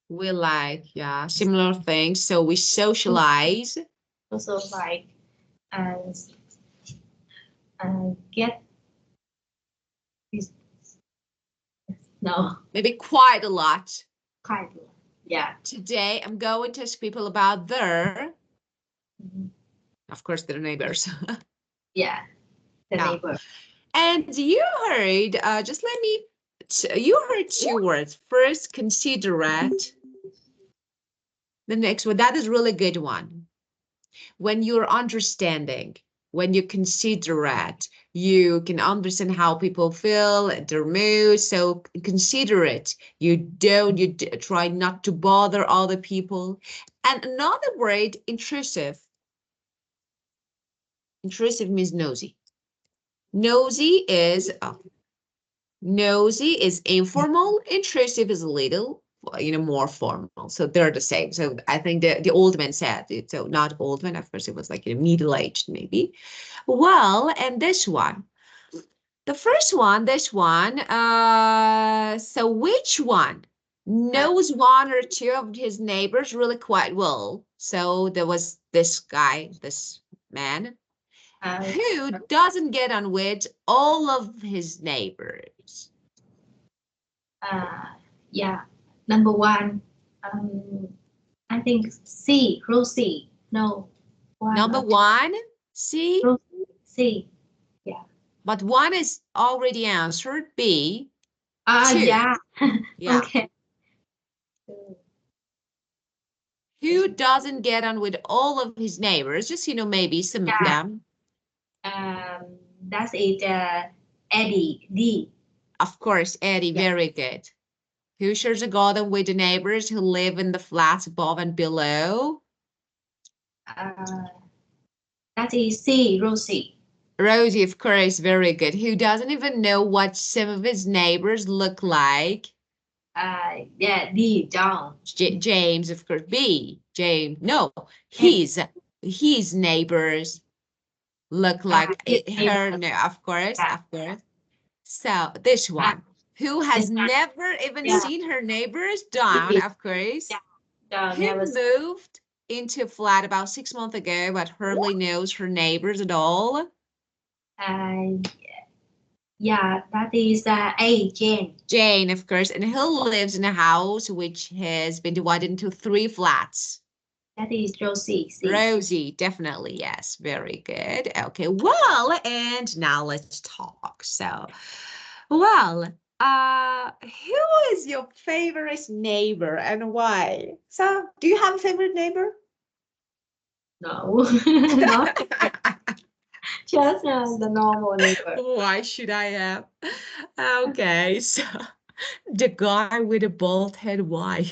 [SPEAKER 1] We like, yeah, similar things. So we socialize.
[SPEAKER 2] Also uh, get this. No,
[SPEAKER 1] Maybe quite a lot.
[SPEAKER 2] kind of. Yeah.
[SPEAKER 1] Today, I'm going to ask people about their, of course, their neighbors.
[SPEAKER 2] Yeah, the
[SPEAKER 1] Yeah.
[SPEAKER 2] neighbor.
[SPEAKER 1] And you heard, just let me, you heard two words. First, considerate. The next one, that is really good one. When you're understanding, when you considerate, you can understand how people feel, their mood. So considerate. You try not to bother other people. And another word, intrusive. Intrusive means nosy. Nosy is informal. Intrusive is a little, more formal. So they're the same. So I think the old man said it. So not old man, of course, it was like middle-aged maybe. Well, and this one, the first one, this one. So which one knows one or two of his neighbors really quite well? So there was this guy, this man, who doesn't get on with all of his neighbors.
[SPEAKER 2] Yeah. Number one, I think C, Rosie. No.
[SPEAKER 1] Number one, C.
[SPEAKER 2] Rosie, C. Yeah.
[SPEAKER 1] But one is already answered. B. Two.
[SPEAKER 2] Yeah.
[SPEAKER 1] Yeah.
[SPEAKER 2] Okay.
[SPEAKER 1] Who doesn't get on with all of his neighbors? Just, maybe some of them.
[SPEAKER 2] That's it. Eddie, D.
[SPEAKER 1] Of course, Eddie, very good. Who shares a garden with the neighbors who live in the flats above and below?
[SPEAKER 2] That is C, Rosie.
[SPEAKER 1] Rosie, of course, very good. Who doesn't even know what some of his neighbors look like?
[SPEAKER 2] Yeah, D, John.
[SPEAKER 1] James, of course. B, James. No, his neighbors look like her. No, of course, of course. So this one, who has never even seen her neighbors? Dawn, of course. Who moved into a flat about 6 months ago, but hardly knows her neighbors at all?
[SPEAKER 2] Yeah, that is A, Jane.
[SPEAKER 1] Jane, of course, and who lives in a house which has been divided into 3 flats?
[SPEAKER 2] That is Rosie. C.
[SPEAKER 1] Rosie, definitely, yes, very good. Okay, well, and now let's talk. So, well, who is your favorite neighbor and why? So, do you have a favorite neighbor?
[SPEAKER 2] No, not just the normal neighbor.
[SPEAKER 1] Why should I have? Okay, so the guy with a bald head, why?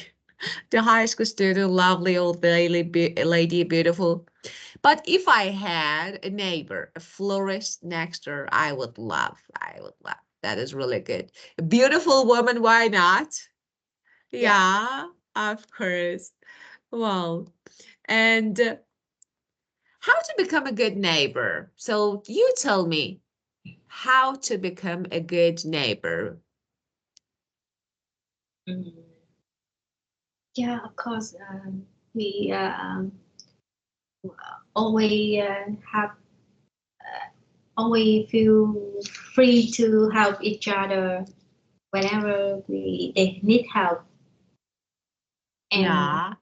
[SPEAKER 1] The high school student, lovely old lady, beautiful. But if I had a neighbor, a florist next door, I would love. That is really good. A beautiful woman, why not? Yeah, of course. Well, and how to become a good neighbor? So you tell me how to become a good neighbor.
[SPEAKER 2] Yeah, of course. We always always feel free to help each other whenever they need help. And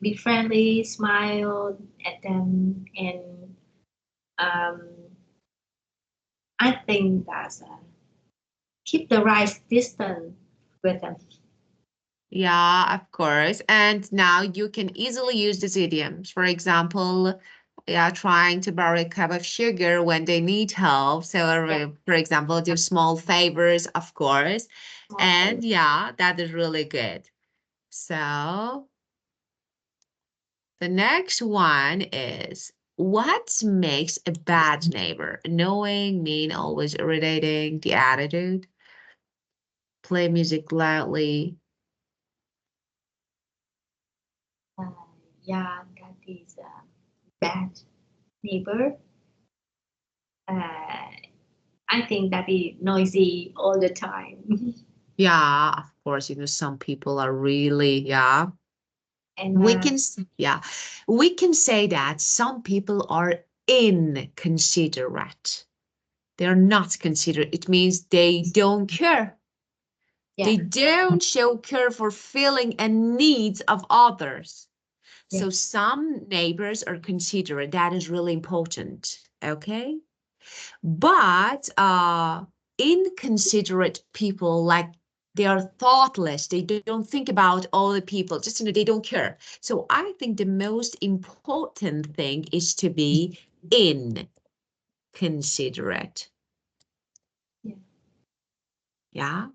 [SPEAKER 2] be friendly, smile at them, and I think that's keep the right distance with them.
[SPEAKER 1] Yeah, of course. And now you can easily use these idioms. For example, trying to borrow a cup of sugar when they need help. So, for example, do small favors, of course. And that is really good. So the next one is, what makes a bad neighbor? Annoying, mean, always irritating, the attitude, play music loudly.
[SPEAKER 2] Yeah, that is a bad neighbor. I think that is noisy all the time.
[SPEAKER 1] Yeah, of course, some people are really, yeah.
[SPEAKER 2] And
[SPEAKER 1] We can, we can say that some people are inconsiderate. They're not considerate. It means they don't care. They don't show care for feeling and needs of others. So some neighbors are considerate. That is really important. Okay. But inconsiderate people, like, they are thoughtless. They don't think about all the people. Just, they don't care. So I think the most important thing is to be inconsiderate. Yeah.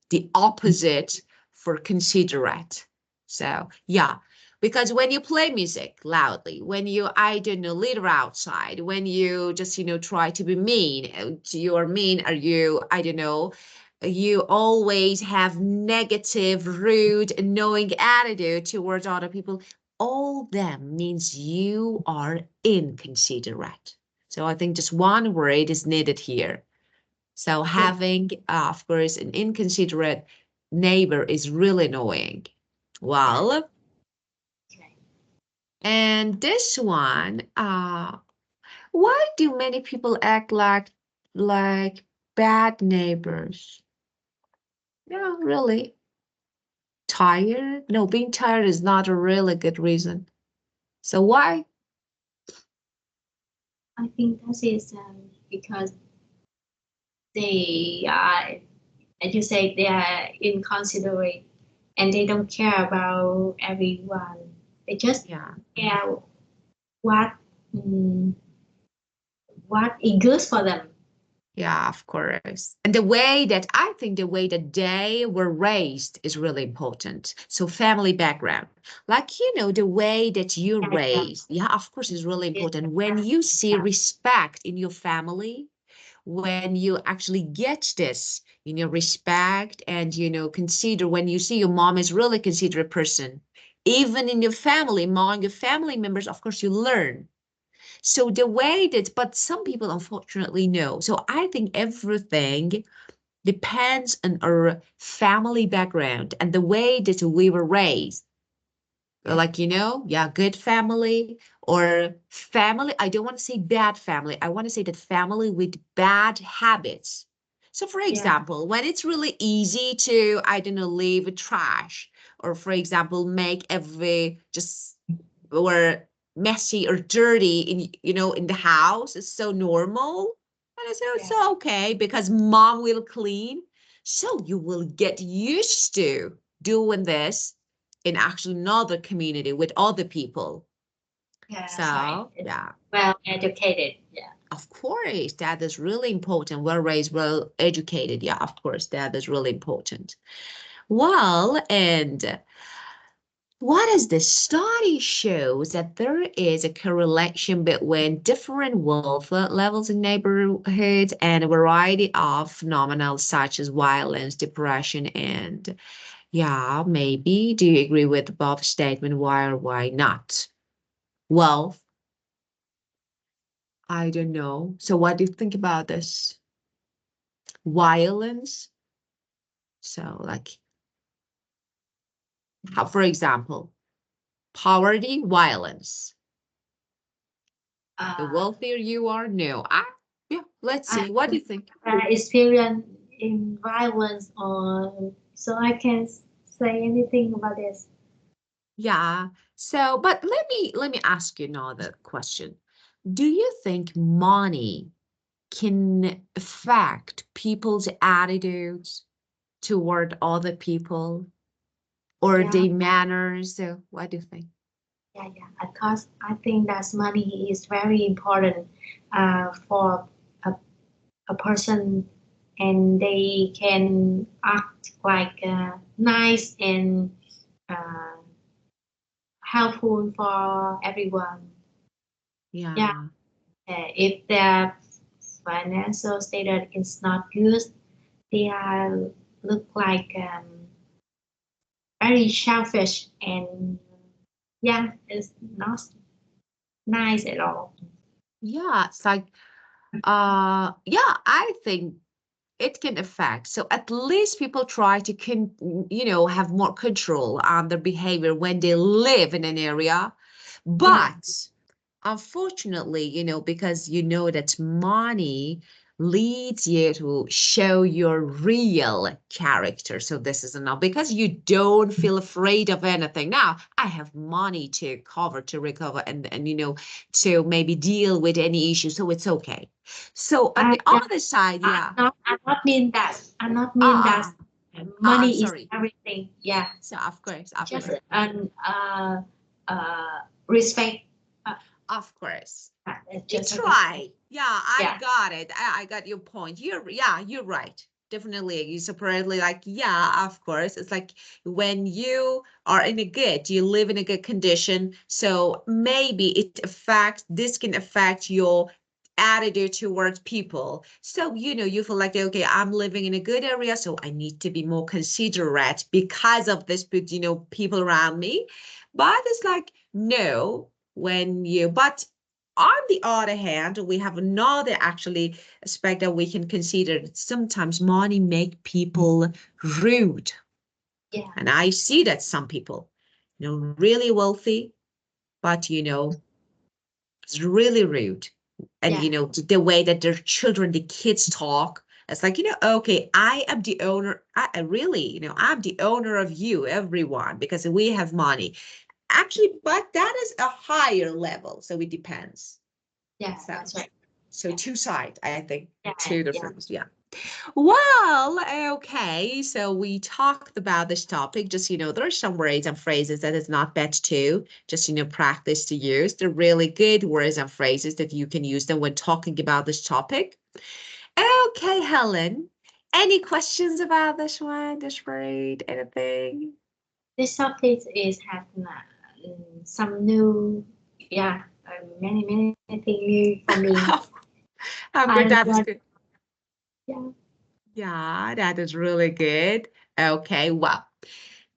[SPEAKER 1] The opposite for considerate. So yeah, because when you play music loudly, when you, I don't know, litter outside, when you just, try to be mean, you're mean, are you, I don't know, you always have negative, rude, annoying attitude towards other people, all them means you are inconsiderate. So I think just one word is needed here. So having, of course, an inconsiderate neighbor is really annoying. Well, and this one, why do many people act like bad neighbors? Yeah, really. Tired? No, being tired is not a really good reason. So why?
[SPEAKER 2] I think that is because they are, as you say, they are inconsiderate and they don't care about everyone. They just care what what is good for them.
[SPEAKER 1] Yeah, of course. And I think the way that they were raised is really important. So family background, like, the way that you're raised, of course, is really important. When you see respect in your family, when you actually get this, respect and, consider, when you see your mom is really considerate person, even in your family, among your family members, of course, you learn. So the way that, but some people unfortunately know. So I think everything depends on our family background and the way that we were raised. Like, good family or family. I don't want to say bad family. I want to say that family with bad habits. So for example, when it's really easy to, I don't know, leave trash, or for example, make or messy or dirty in the house is so normal. And so it's so okay because mom will clean. So you will get used to doing this in actually another community with other people. So,
[SPEAKER 2] well educated.
[SPEAKER 1] Of course, that is really important. Well raised, well educated. Yeah, of course, that is really important. Well, and what is the study shows that there is a correlation between different wealth levels in neighborhoods and a variety of phenomena such as violence, depression, and maybe. Do you agree with Bob's statement? Why or why not? Well, I don't know. So what do you think about this? Violence? So like, how, for example, poverty, violence. The wealthier you are, no. Let's see. What do you think?
[SPEAKER 2] Experience in violence, or so I can't say anything about this.
[SPEAKER 1] Yeah. So, but let me ask you another question. Do you think money can affect people's attitudes toward other people or their manners? So what do you think?
[SPEAKER 2] Of course, I think that money is very important for a person, and they can act like nice and uh, helpful for everyone.
[SPEAKER 1] Yeah.
[SPEAKER 2] If their financial status is not good, they are look like very selfish and yeah, it's not nice at all.
[SPEAKER 1] Yeah, it's like yeah, I think it can affect. So at least people try to have more control on their behavior when they live in an area. But unfortunately, because that money leads you to show your real character. So this is enough because you don't feel afraid of anything. Now, I have money to cover, to recover, and to maybe deal with any issue. So it's okay. So on the
[SPEAKER 2] Yeah,
[SPEAKER 1] other side, yeah.
[SPEAKER 2] I'm not mean that. I'm not
[SPEAKER 1] Uh,
[SPEAKER 2] mean
[SPEAKER 1] uh,
[SPEAKER 2] that money is
[SPEAKER 1] sorry.
[SPEAKER 2] everything. Yeah,
[SPEAKER 1] So of course, of
[SPEAKER 2] just
[SPEAKER 1] course,
[SPEAKER 2] respect.
[SPEAKER 1] of course.
[SPEAKER 2] Just
[SPEAKER 1] Try. Yeah, I
[SPEAKER 2] yeah,
[SPEAKER 1] got it. I got your point. You're right. Definitely. You separately like, yeah, of course. It's like when you are you live in a good condition. So maybe this can affect your attitude towards people. So, you feel like, okay, I'm living in a good area, so I need to be more considerate because of this, people around me. But it's like, no, but on the other hand, we have another actually aspect that we can consider. Sometimes money make people rude.
[SPEAKER 2] yeah,
[SPEAKER 1] And I see that some people, really wealthy, but, it's really rude. And,
[SPEAKER 2] yeah,
[SPEAKER 1] the way that their children, the kids talk, it's like, okay, I am the owner. I really, I'm the owner of you, everyone, because we have money. Actually, but that is a higher level. So it depends.
[SPEAKER 2] yeah.
[SPEAKER 1] So,
[SPEAKER 2] That's right.
[SPEAKER 1] so two sides, I think,
[SPEAKER 2] Yeah,
[SPEAKER 1] two
[SPEAKER 2] yeah,
[SPEAKER 1] different, yeah. Well, okay. So we talked about this topic. Just, there are some words and phrases that is not bad to just, practice to use. They're really good words and phrases that you can use them when talking about this topic. Okay, Helen, any questions about this one, this word, anything?
[SPEAKER 2] this topic is have some new, yeah, many things new for me.
[SPEAKER 1] Of course,
[SPEAKER 2] And
[SPEAKER 1] that is good.
[SPEAKER 2] yeah,
[SPEAKER 1] Yeah, that is really good. Okay, well,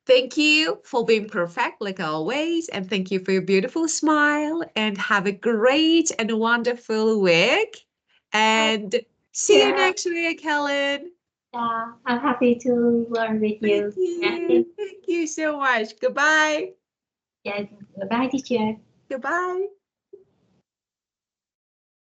[SPEAKER 1] thank you for being perfect like always. And thank you for your beautiful smile. And have a great and wonderful week. And see you
[SPEAKER 2] yeah,
[SPEAKER 1] next week, Helen.
[SPEAKER 2] yeah. I'm happy to learn with
[SPEAKER 1] Thank
[SPEAKER 2] you. Yeah,
[SPEAKER 1] you. Thank you so much. Goodbye.
[SPEAKER 2] yeah. Bye, teacher.
[SPEAKER 1] Goodbye.